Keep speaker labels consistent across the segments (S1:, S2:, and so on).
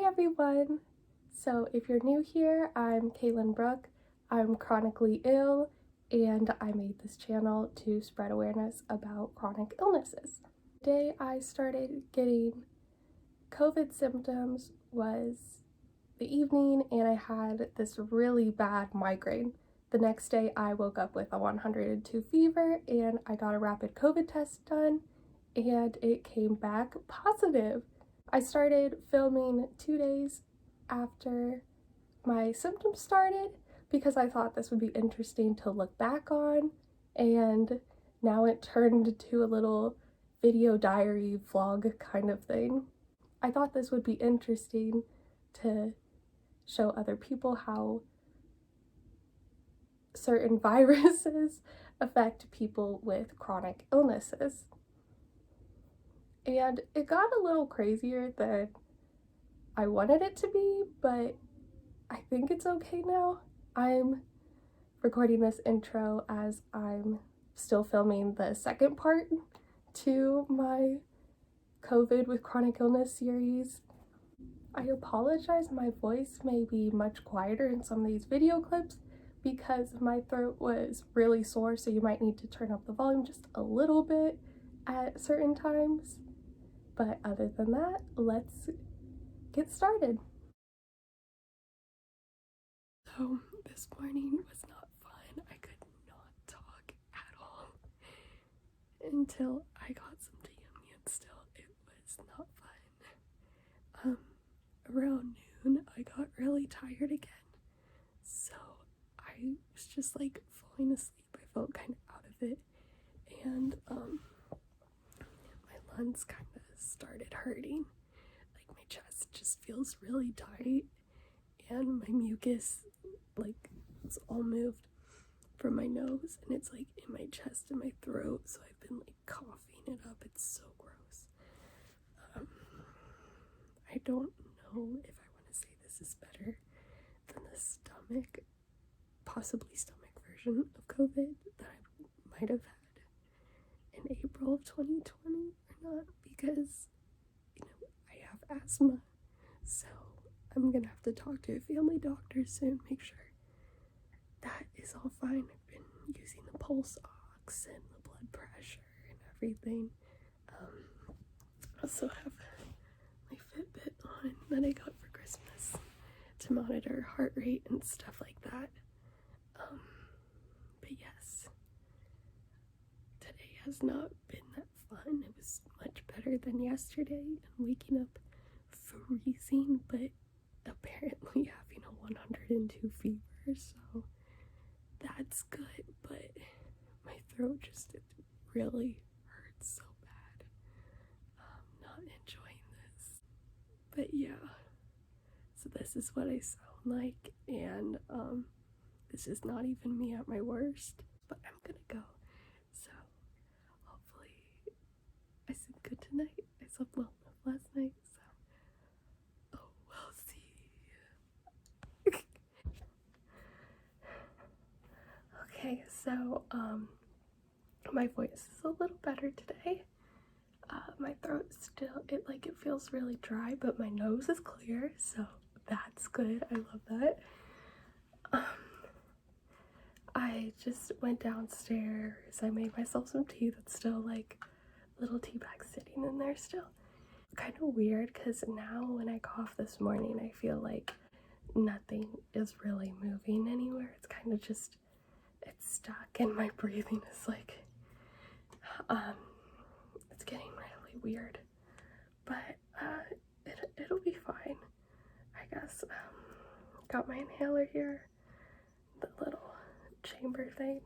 S1: everyone! So if you're new here, I'm Kaylin Brooke. I'm chronically ill and I made this channel to spread awareness about chronic illnesses. The day I started getting COVID symptoms was the evening and I had this really bad migraine. The next day I woke up with a 102 fever and I got a rapid COVID test done and it came back positive. I started filming 2 days after my symptoms started because I thought this would be interesting to look back on, and now it turned into a little video diary vlog kind of thing. I thought this would be interesting to show other people how certain viruses affect people with chronic illnesses. And it got a little crazier than I wanted it to be, but I think it's okay now. I'm recording this intro as I'm still filming the second part to my COVID with chronic illness series. I apologize, my voice may be much quieter in some of these video clips because my throat was really sore, so you might need to turn up the volume just a little bit at certain times. But other than that, let's get started. So this morning was not fun. I could not talk at all until I got some tea on me, and still it was not fun. Around noon I got really tired again, so I was just like falling asleep. I felt kind of out of it, and my lungs kind of started hurting. Like my chest just feels really tight, and my mucus, like, it's all moved from my nose and it's like in my chest and my throat, so I've been like coughing it up. It's so gross. I don't know if I want to say this is better than the stomach, possibly stomach version of COVID that I might have had in April of 2020 or not, because I have asthma, so I'm gonna have to talk to a family doctor soon, make sure that is all fine. I've been using the pulse ox and the blood pressure and everything. I also have my Fitbit on that I got for Christmas to monitor heart rate and stuff like that. But yes, today has not been that fun. It was much better than yesterday, and waking up freezing, but apparently having a 102 fever, so that's good, but my throat just really hurts so bad. I'm not enjoying this. But yeah, so this is what I sound like, and this is not even me at my worst, but I'm gonna go. So hopefully I sleep good tonight. I slept well enough last night, so we'll see. Okay, so my voice is a little better today. My throat still, it feels really dry, but my nose is clear, so that's good. I love that. I just went downstairs. I made myself some tea that's still like little tea bag sitting in there still. Kind of weird because now when I cough this morning, I feel like nothing is really moving anywhere. It's kind of just, it's stuck, and my breathing is like, it's getting really weird, but it'll be fine, I guess. Got my inhaler here, the little chamber thing.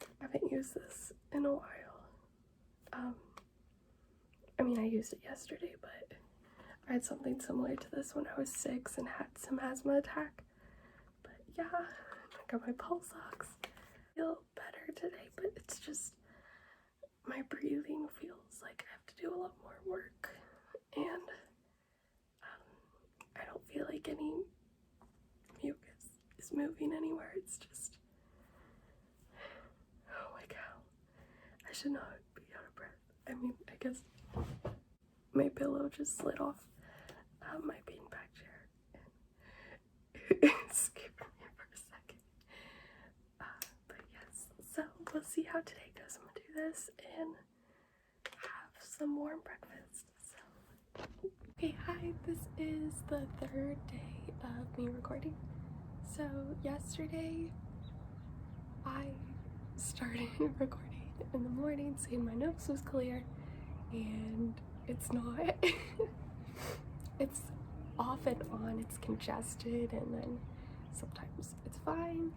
S1: I haven't used this in a while. I mean, I used it yesterday, but I had something similar to this when I was 6 and had some asthma attack. But yeah, I got my pulse ox. I feel better today, but it's just, my breathing feels like I have to do a lot more work, and I don't feel like any mucus is moving anywhere. It's just, oh my god, I should not be out of breath. I mean, I guess my pillow just slid off my pinky we'll see how today goes. I'm gonna do this and have some warm breakfast. So, okay, hi, this is the third day of me recording. So yesterday I started recording in the morning saying my nose was clear, and it's not. It's off and on, it's congested, and then sometimes it's fine,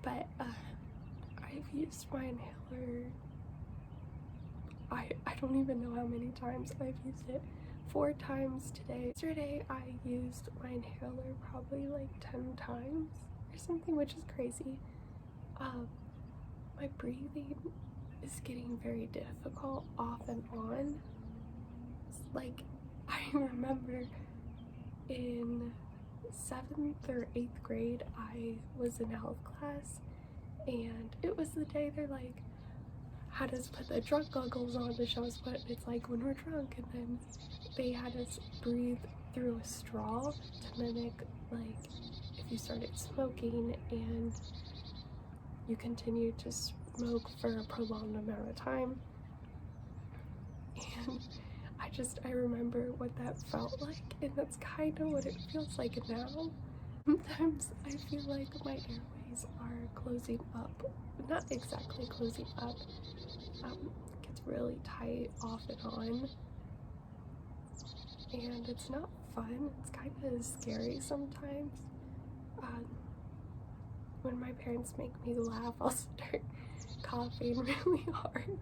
S1: but I've used my inhaler, I don't even know how many times I've used it. 4 times today. Yesterday I used my inhaler probably like 10 times or something, which is crazy. My breathing is getting very difficult off and on. Like, I remember in 7th or 8th grade I was in health class, and it was the day they're like, had us put the drunk goggles on to show us what it's like when we're drunk, and then they had us breathe through a straw to mimic like if you started smoking and you continue to smoke for a prolonged amount of time. And I remember what that felt like, and that's kind of what it feels like now. Sometimes I feel like my airways are closing up. Not exactly closing up. It gets really tight off and on, and it's not fun. It's kind of scary sometimes. When my parents make me laugh, I'll start coughing really hard,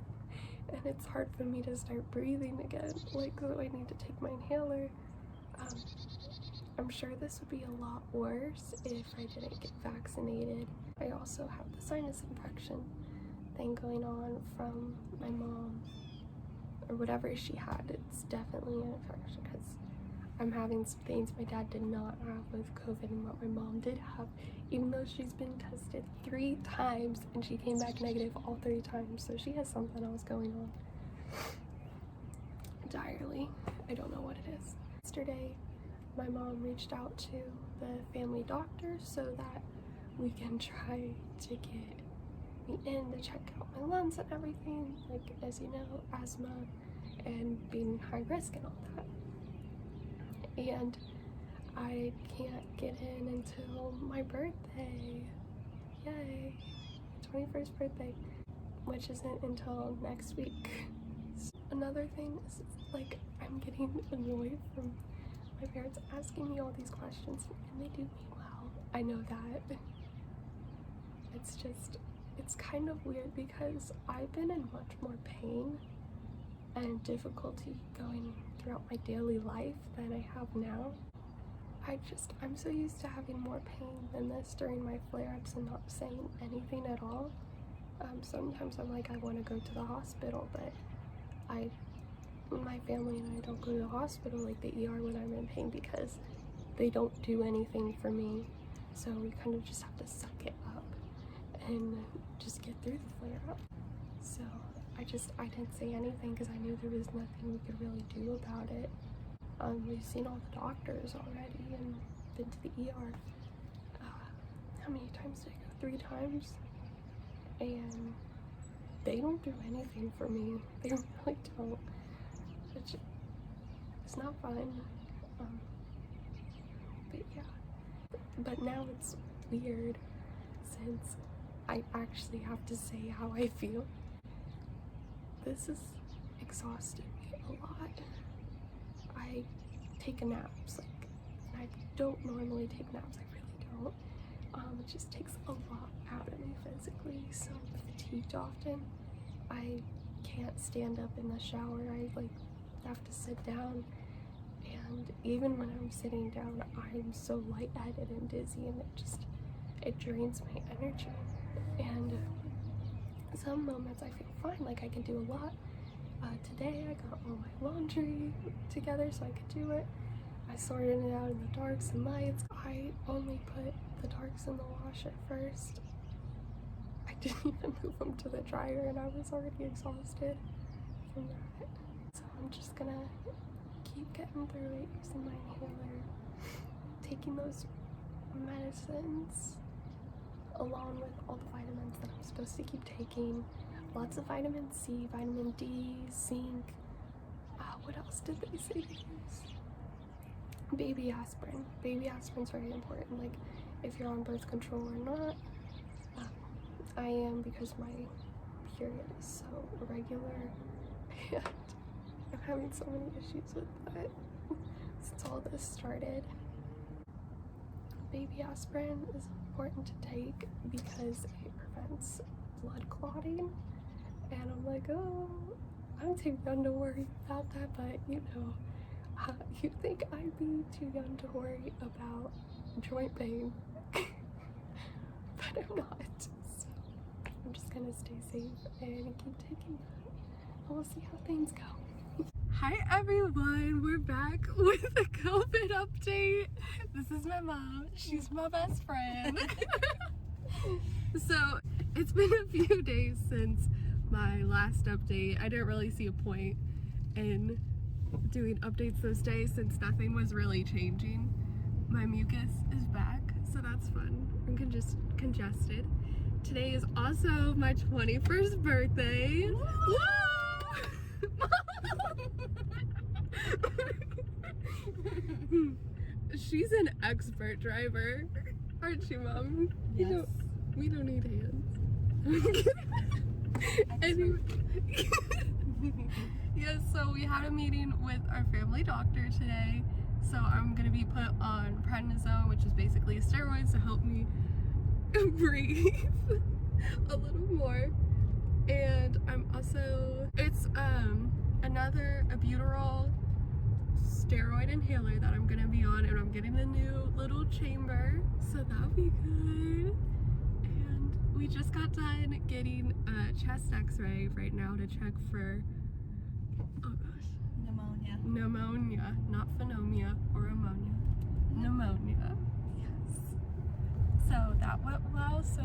S1: and it's hard for me to start breathing again. Like, so I need to take my inhaler. I'm sure this would be a lot worse if I didn't get vaccinated. I also have the sinus infection thing going on from my mom, or whatever she had. It's definitely an infection because I'm having some things my dad did not have with COVID and what my mom did have, even though she's been tested 3 times and she came back negative all 3 times. So she has something else going on entirely. I don't know what it is. Yesterday my mom reached out to the family doctor so that we can try to get me in to check out my lungs and everything, like, as you know, asthma and being high risk and all that. And I can't get in until my birthday. Yay! 21st birthday, which isn't until next week. Another thing is, like, I'm getting annoyed from my parents asking me all these questions, and they do me well. I know that. It's kind of weird because I've been in much more pain and difficulty going throughout my daily life than I have now. I'm so used to having more pain than this during my flare-ups and not saying anything at all. Sometimes I'm like, I want to go to the hospital, but my family and I don't go to the hospital, like the ER, when I'm in pain because they don't do anything for me. So we kind of just have to suck it up and just get through the flare-up. So I didn't say anything because I knew there was nothing we could really do about it. We've seen all the doctors already and been to the ER. How many times did I go? 3 times. And they don't do anything for me. They really don't. It's not fun. But yeah. But now it's weird since I actually have to say how I feel. This has exhausted me a lot. I take naps, like, and I don't normally take naps, I really don't. It just takes a lot out of me physically, so I'm fatigued often. I can't stand up in the shower, I like have to sit down, and even when I'm sitting down, I'm so lightheaded and dizzy, and it drains my energy. And some moments I feel fine, like I can do a lot. Today I got all my laundry together so I could do it. I sorted it out in the darks and lights. I only put the darks in the wash at first. I didn't even move them to the dryer, and I was already exhausted from that. So I'm just gonna keep getting through it using my inhaler, taking those medicines, along with all the vitamins that I'm supposed to keep taking. Lots of vitamin C, vitamin D, zinc. What else did they say to use? Baby aspirin. Baby aspirin's very important, like if you're on birth control or not. I am, because my period is so irregular and I'm having so many issues with that since all this started. Baby aspirin is important to take because it prevents blood clotting, and I'm like, oh, I'm too young to worry about that, but you know, you'd think I'd be too young to worry about joint pain, but I'm not, so I'm just gonna stay safe and keep taking that, and we'll see how things go. Hi everyone, we're back with a COVID update. This is my mom, she's my best friend. So it's been a few days since my last update. I didn't really see a point in doing updates this day since nothing was really changing. My mucus is back, so that's fun. I'm just congested. Today is also my 21st birthday. Woo! She's an expert driver, aren't you, Mom?
S2: Yes.
S1: We don't need hands. Anyway. Yes, so we had a meeting with our family doctor today. So I'm gonna be put on prednisone, which is basically steroids to help me breathe a little more. And I'm also, it's another albuterol steroid inhaler that I'm gonna be on, and I'm getting a new little chamber, so that'll be good. And we just got done getting a chest x-ray right now to check for, oh gosh, pneumonia, not phenomia or ammonia, pneumonia. Yes, so that went well, so